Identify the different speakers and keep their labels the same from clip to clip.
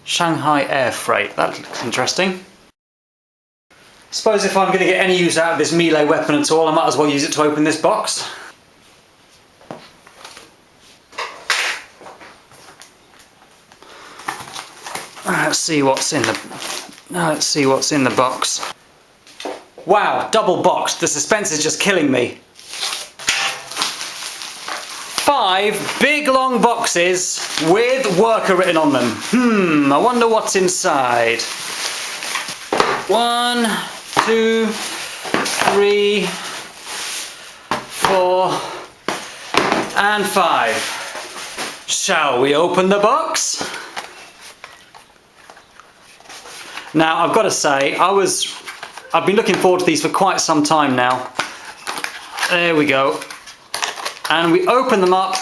Speaker 1: Shanghai air freight. That looks interesting. Suppose if I'm going to get any use out of this melee weapon at all, I might as well use it to open this box. Let's see what's in the box. Wow, double boxed. The suspense is just killing me. 5 big long boxes with worker written on them. I wonder what's inside. 1, 2, 3, 4, and 5. Shall we open the box? Now, I've got to say, I've been looking forward to these for quite some time now. There we go. And we open them up,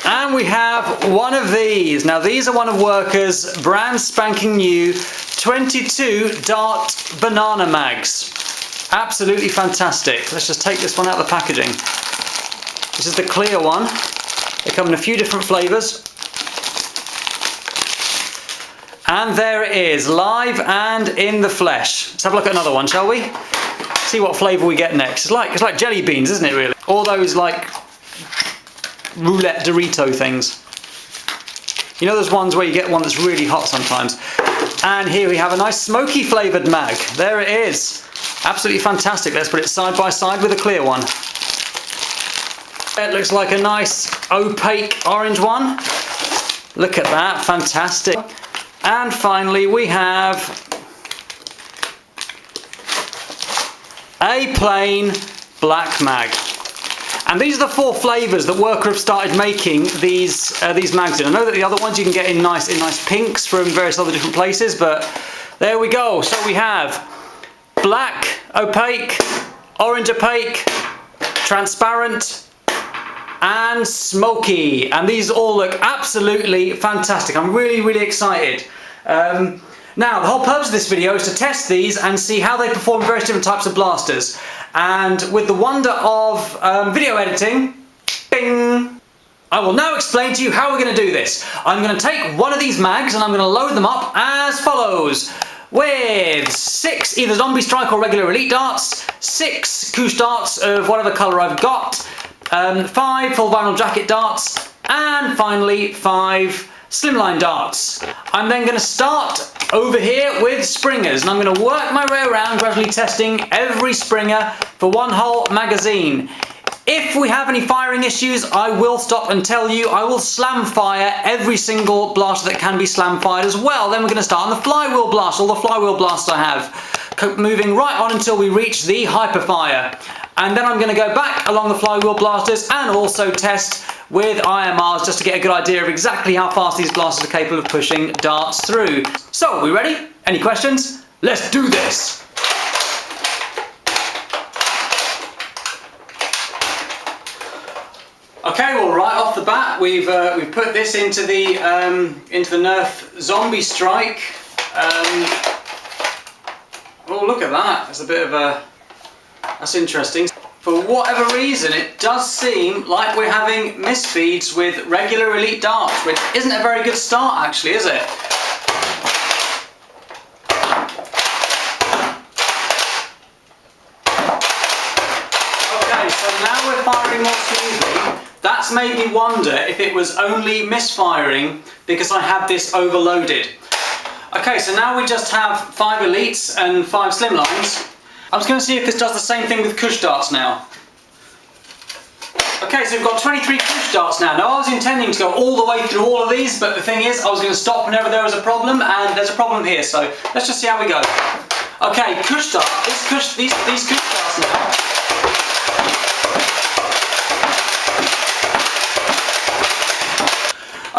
Speaker 1: and we have one of these. Now, these are one of Worker's brand spanking new 22 dart banana mags. Absolutely fantastic. Let's just take this one out of the packaging. This is the clear one. They come in a few different flavours. And there it is, live and in the flesh. Let's have a look at another one, shall we? See what flavour we get next. It's like jelly beans, isn't it, really? All those, like, roulette Dorito things. You know those ones where you get one that's really hot sometimes? And here we have a nice smoky flavoured mag. There it is. Absolutely fantastic. Let's put it side by side with a clear one. It looks like a nice opaque orange one. Look at that, fantastic. And finally we have a plain black mag. And these are the 4 flavours that Worker have started making these mags in. I know that the other ones you can get in nice pinks from various other different places, but there we go. So we have black, opaque, orange opaque, transparent, and smoky, and these all look absolutely fantastic. I'm really excited. Now, the whole purpose of this video is to test these and see how they perform in various different types of blasters. And with the wonder of video editing, bing, I will now explain to you how we're going to do this. I'm going to take one of these mags and I'm going to load them up as follows. With 6 either zombie strike or regular elite darts, 6 couche darts of whatever colour I've got, 5 full vinyl jacket darts, and finally 5 slimline darts. I'm then going to start over here with springers, and I'm going to work my way around, gradually testing every springer for one whole magazine. If we have any firing issues, I will stop and tell you. I will slam fire every single blaster that can be slam fired as well. Then we're going to start on the flywheel blast, all the flywheel blasts I have, moving right on until we reach the hyperfire. And then I'm going to go back along the flywheel blasters and also test with IMRs just to get a good idea of exactly how fast these blasters are capable of pushing darts through. So, are we ready? Any questions? Let's do this! Okay, well, right off the bat, we've put this into the Nerf Zombie Strike. Oh, look at that! It's a bit of a... That's interesting. For whatever reason, it does seem like we're having misfeeds with regular elite darts, which isn't a very good start, actually, is it? Okay, so now we're firing more smoothly. That's made me wonder if it was only misfiring because I had this overloaded. Okay, so now we just have 5 elites and 5 slimlines. I'm just going to see if this does the same thing with couche darts now. Okay, so we've got 23 couche darts now. Now, I was intending to go all the way through all of these, but the thing is, I was going to stop whenever there was a problem, and there's a problem here, so let's just see how we go. Okay, couche dart. These couche darts now.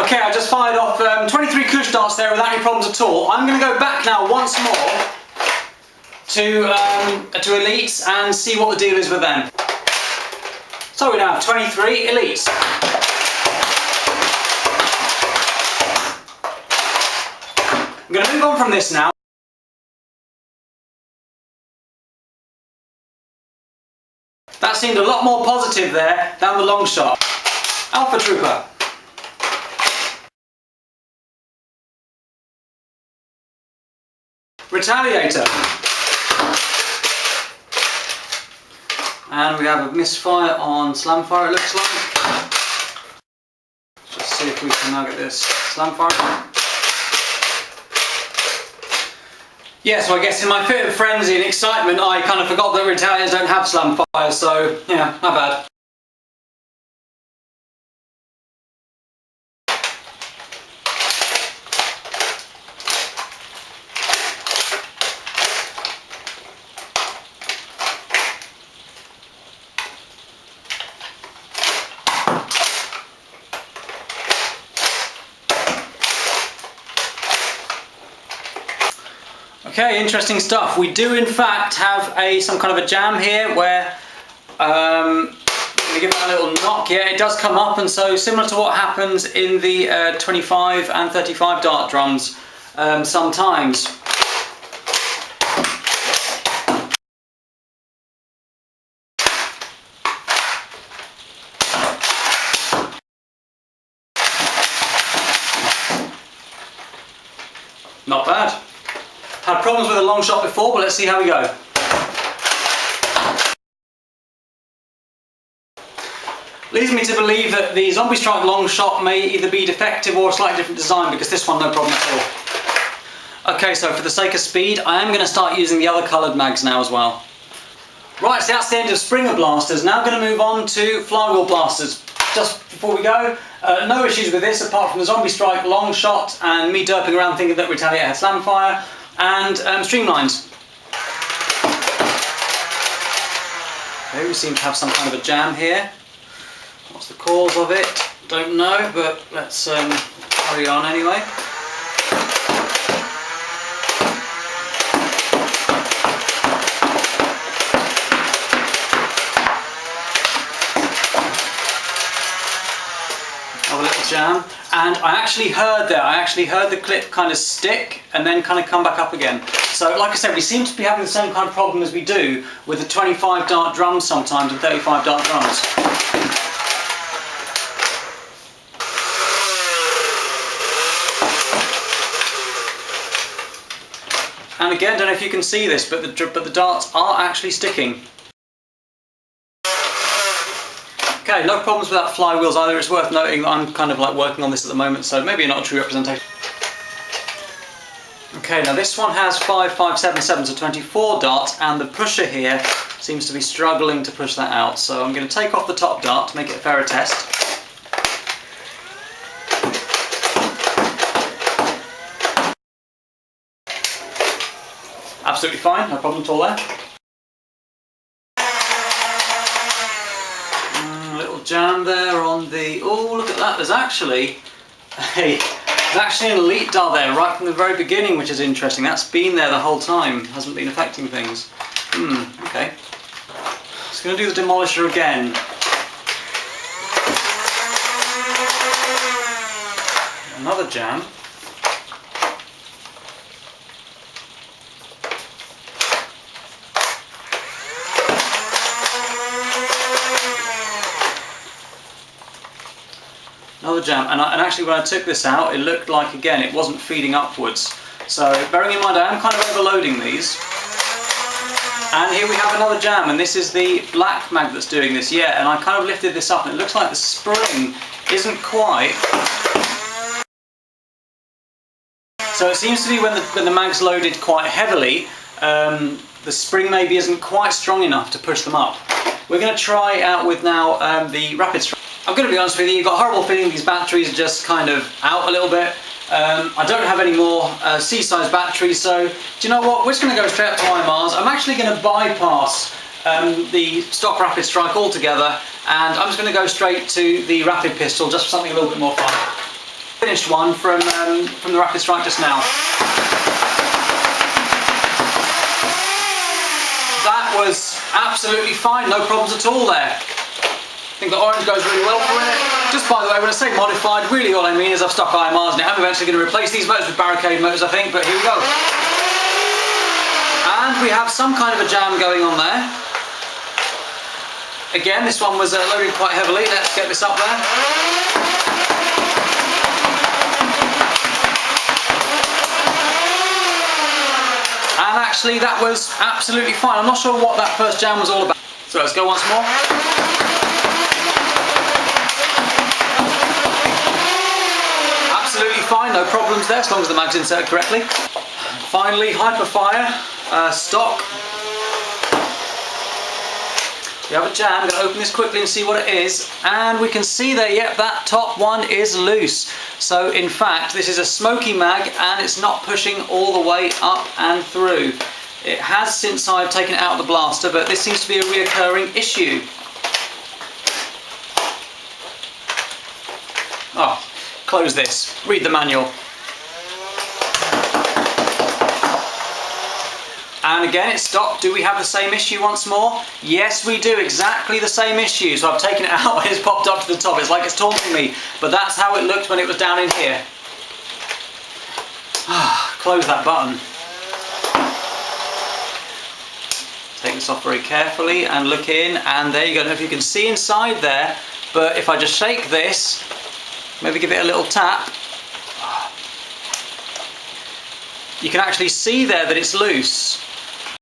Speaker 1: Okay, I just fired off 23 couche darts there without any problems at all. I'm going to go back now once more to elites and see what the deal is with them. So we now have 23 elites. I'm going to move on from this now. That seemed a lot more positive there than the long shot. Alpha Trooper. Retaliator. And we have a misfire on Slamfire, it looks like. Just see if we can now get this Slamfire. Yeah, so I guess in my fit of frenzy and excitement, I kind of forgot that Retaliators don't have Slamfire, so yeah, not bad. Okay, interesting stuff. We do in fact have some kind of a jam here where I'm going to give that a little knock. Yeah, it does come up, and so similar to what happens in the 25 and 35 dart drums sometimes. Not bad. Had problems with a long shot before, but let's see how we go. Leads me to believe that the Zombie Strike long shot may either be defective or a slightly different design, because this one no problem at all. Okay, so for the sake of speed, I am going to start using the other coloured mags now as well. Right, so that's the end of Springer blasters. Now I'm going to move on to flywheel blasters. Just before we go, no issues with this apart from the Zombie Strike long shot and me derping around thinking that Retaliator had Slamfire. And streamlines. Okay, we seem to have some kind of a jam here. What's the cause of it? Don't know, but let's carry on anyway. Have a little jam. And I actually heard the clip kind of stick and then kind of come back up again. So like I said, we seem to be having the same kind of problem as we do with the 25 dart drums sometimes and 35 dart drums. And again, don't know if you can see this, but the darts are actually sticking. Okay, no problems with that flywheels either. It's worth noting that I'm kind of like working on this at the moment, so maybe not a true representation. Okay, now this one has 5, 5, 7, 7, so 24 darts, and the pusher here seems to be struggling to push that out. So I'm going to take off the top dart to make it a fairer test. Absolutely fine, no problem at all there. Jam there on the, oh look at that, there's actually an elite dart there right from the very beginning, which is interesting. That's been there the whole time, hasn't been affecting things. Okay. Just going to do the demolisher again. Another jam. Another jam, and actually when I took this out, it looked like, again, it wasn't feeding upwards. So bearing in mind I am kind of overloading these. And here we have another jam, and this is the black mag that's doing this, yeah, and I kind of lifted this up and it looks like the spring isn't quite. So it seems to be when the mag's loaded quite heavily, the spring maybe isn't quite strong enough to push them up. We're going to try out with now the rapid strike. I'm going to be honest with you, you've got a horrible feeling these batteries are just kind of out a little bit. I don't have any more C-size batteries, so do you know what, we're just going to go straight up to IMRs. I'm actually going to bypass the stock rapid strike altogether, and I'm just going to go straight to the rapid pistol just for something a little bit more fun. Finished one from the rapid strike just now. That was absolutely fine, no problems at all there. I think the orange goes really well for it. Just by the way, when I say modified, really all I mean is I've stuck IMRs in it. I'm eventually going to replace these motors with barricade motors, I think, but here we go. And we have some kind of a jam going on there. Again, this one was loaded quite heavily. Let's get this up there. actually that was absolutely fine. I'm not sure what that first jam was all about. So let's go once more. Absolutely fine, no problems there, as long as the mag's inserted correctly. Finally, Hyperfire stock. We have a jam. I'm going to open this quickly and see what it is, and we can see there, yep, that top one is loose. So in fact, this is a smoky mag and it's not pushing all the way up and through. It has since I've taken it out of the blaster, but this seems to be a reoccurring issue. Oh, close this, read the manual. And again, it stopped. Do we have the same issue once more? Yes, we do. Exactly the same issue. So I've taken it out and it's popped up to the top. It's like it's taunting me. But that's how it looked when it was down in here. Close that button. Take this off very carefully and look in. And there you go. I don't know if you can see inside there. But if I just shake this, maybe give it a little tap, you can actually see there that it's loose.